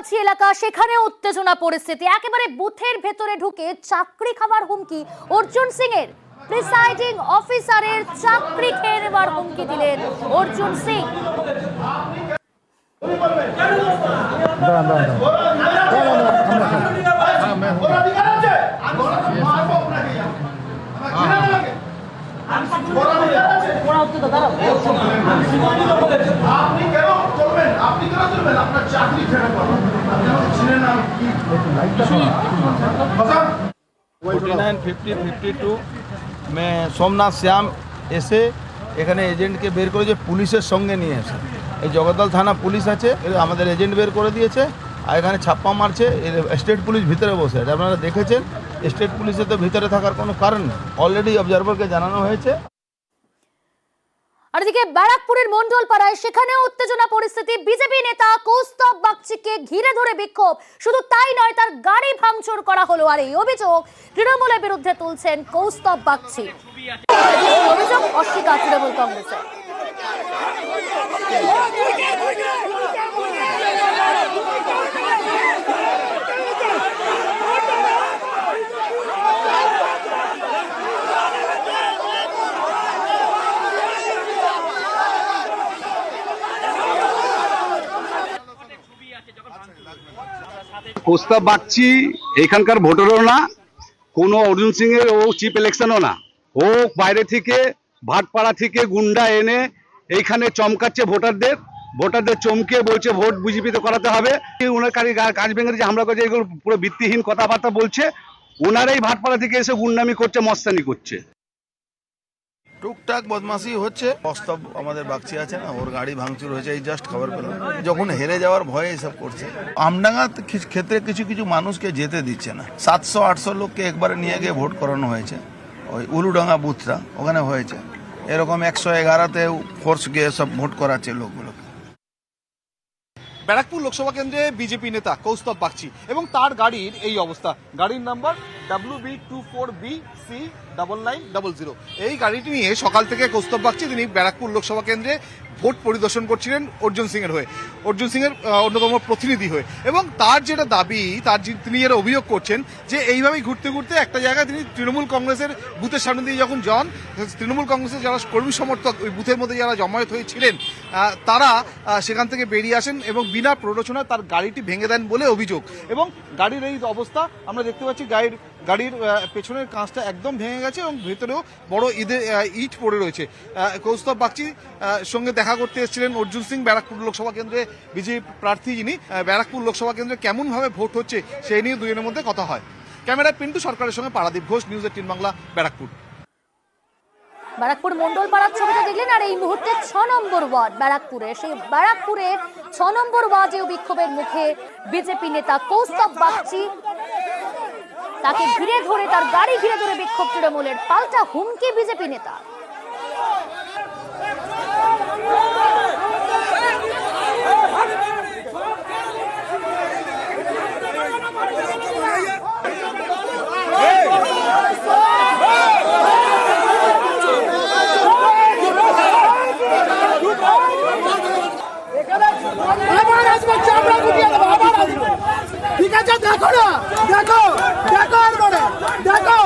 কোস্তবগাছি এলাকা, সেখানে উত্তেজনা পরিস্থিতি। একেবারে বুথের ভেতরে ঢুকে চাকরি খাবার হুমকি অর্জুন সিং এর। প্রিসাইডিং অফিসারের চাকরি খেয়ে নেবার হুমকি দিলেন অর্জুন সিং। সোমনাথ শ্যাম এসে এখানে এজেন্টকে বের করে যে পুলিশের সঙ্গে নিয়ে এসে এই জগদ্দল থানা পুলিশ আছে, আমাদের এজেন্ট বের করে দিয়েছে আর এখানে ছাপ্পা মারছে। স্টেট পুলিশ ভিতরে বসে আছে, আপনারা দেখেছেন। স্টেট পুলিশের তো ভিতরে থাকার কোনো কারণ নেই, অলরেডি অবজারভারকে জানানো হয়েছে। আর এদিকে ব্যারাকপুরের মন্ডলপাড়ায় সেখানেও উত্তেজনা পরিস্থিতি। বিজেপি নেতা কৌস্তবগাছিকে ঘিরে ধরে বিক্ষোভ। শুধু তাই নয়, তার গাড়ি ভাঙচুর করা হলো। আর এই অভিযোগ তৃণমূলের বিরুদ্ধে তুলছেন কৌস্তবগাছি। অভিযোগ অস্বীকার তৃণমূল কংগ্রেসের। কৌস্তবগাছি এখানকার ভোটারও না, কোনো অর্জুন সিং এর ও চিফ ইলেকশনও না। ও বাইরে থেকে ভাটপাড়া থেকে গুন্ডা এনে এইখানে চমকাচ্ছে ভোটারদের চমকে বলছে ভোট বিজেপিতে করাতে হবে। ওনার কাজ ভেঙে যে হামলা করছে, এগুলো পুরো ভিত্তিহীন কথাবার্তা বলছে। ওনারাই ভাটপাড়া থেকে এসে গুন্ডামি করছে, মস্তানি করছে। টুকটাক বদমাশি হচ্ছে। কৌস্তব আমাদের বাগচি আছে না, ওর গাড়ি ভাঙচুর হয়েছে, এই জাস্ট খবর পেলাম। যখন হেরে যাওয়ার ভয়ে এসব করছে। আমডাঙ্গা ক্ষেত্রে কিছু কিছু মানুষকে যেতে দিচ্ছে না। 700-800 লোককে একবারে নিয়ে গিয়ে ভোট করানো হয়েছে। ওই উলুডাঙ্গা বুথটা ওখানে হয়েছে। এরকম 111তে ফোর্স গিয়ে সব ভোট করাচ্ছে লোকগুলোকে। ব্যারাকপুর লোকসভা কেন্দ্রে বিজেপি নেতা কৌস্তবগাছি এবং তার গাড়ির এই অবস্থা। গাড়ির নাম্বার WB24BC9900। এই গাড়িটি নিয়ে সকাল থেকে কৌস্তবগাছি তিনি ব্যারাকপুর লোকসভা কেন্দ্রে ভোট পরিদর্শন করছিলেন অর্জুন সিং এর হয়ে, অর্জুন সিং এর অন্যতম প্রতিনিধি হয়ে। এবং তার যেটা দাবি, তিনি যেটা অভিযোগ করছেন যে এইভাবেই ঘুরতে ঘুরতে একটা জায়গায় তিনি তৃণমূল কংগ্রেসের বুথের সামনে দিয়ে যখন যান, তৃণমূল কংগ্রেসের যারা কর্মী সমর্থক ওই বুথের মধ্যে যারা জমায়েত হয়েছিলেন তারা সেখান থেকে বেরিয়ে আসেন এবং বিনা প্ররোচনায় তার গাড়িটি ভেঙে দেন বলে অভিযোগ। এবং গাড়ির এই অবস্থা আমরা দেখতে পাচ্ছি, গাড়ির পেছনের কাঁচটা একদম ভেঙে গেছে এবং ভেতরেও বড় ইট পড়ে রয়েছে। কৌস্তবগাছির সঙ্গে দেখা করতে এসেছিলেন অর্জুন সিং, ব্যারাকপুর লোকসভা কেন্দ্রে বিজেপি প্রার্থী যিনি। ব্যারাকপুর লোকসভা কেন্দ্রে কেমনভাবে ভোট হচ্ছে সেই নিয়ে দুজনের মধ্যে কথা হয়। ক্যামেরায় পিন্টু সরকারের সঙ্গে পারাদীপ ঘোষ, নিউজ 18 বাংলা, ব্যারাকপুর। ব্যারাকপুর মন্ডলপাড়ার ছবিটা দেখলেন। আর এই মুহূর্তে 6 নম্বর ওয়ার্ড ব্যারাকপুরে, সেই ব্যারাকপুরে 6 নম্বর ওয়ার্ডেও বিক্ষোভের মুখে বিজেপি নেতা কৌস্তবগাছি। তাকে ঘিরে ধরে, তার গাড়ি ঘিরে ধরে বিক্ষোভ তৃণমূলের। পাল্টা হুমকি বিজেপি নেতা। ঠিক আছে, দেখো না, দেখো দেখো